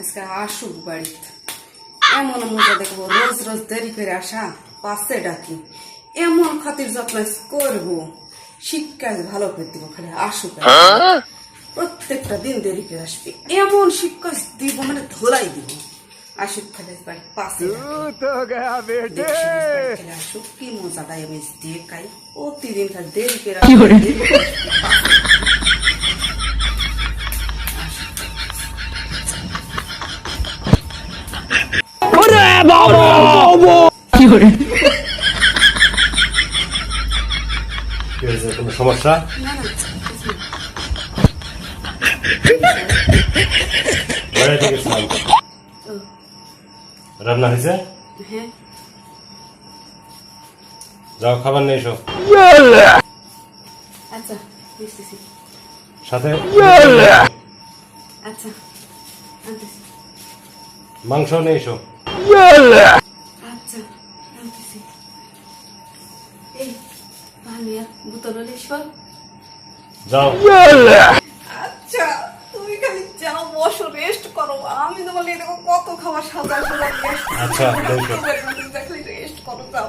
আজকে আসুক বাড়িতে, এমন মজা দেখবো। রোজ রোজ দেরি করে আসা, পাশে ডাকি, এমন খাতির যত্ন করবো, শিক্ষা ভালো করে দিব। খালি আসুক, প্রত্যেকটা দিন দেরি করে আসবে, এমন শিক্ষা দিব মানে ধোলাই দিব। আসুক খালি বাড়ি পাশে আসুক, কি মজাটাই আমি দেখাই। প্রতিদিন খালি দেরি করে কোনো সমস্যা? রান্না হয়েছে? হ্যাঁ, যাও খাবার নিয়ে এসো। আচ্ছা বুঝতেছি। সাথে আচ্ছা আনতেছি। মাংস নিয়ে এসো। আচ্ছা আনতেছি। এই ভানিয়া বোতল সর। যাও। আচ্ছা তুমি খালি যাও, বসো, রেস্ট করো। আমি তোমার দেখো কত খাবার সাজা সাজা নিয়ে আসছি। আচ্ছা, দেখলে রেস্ট করো, যাও।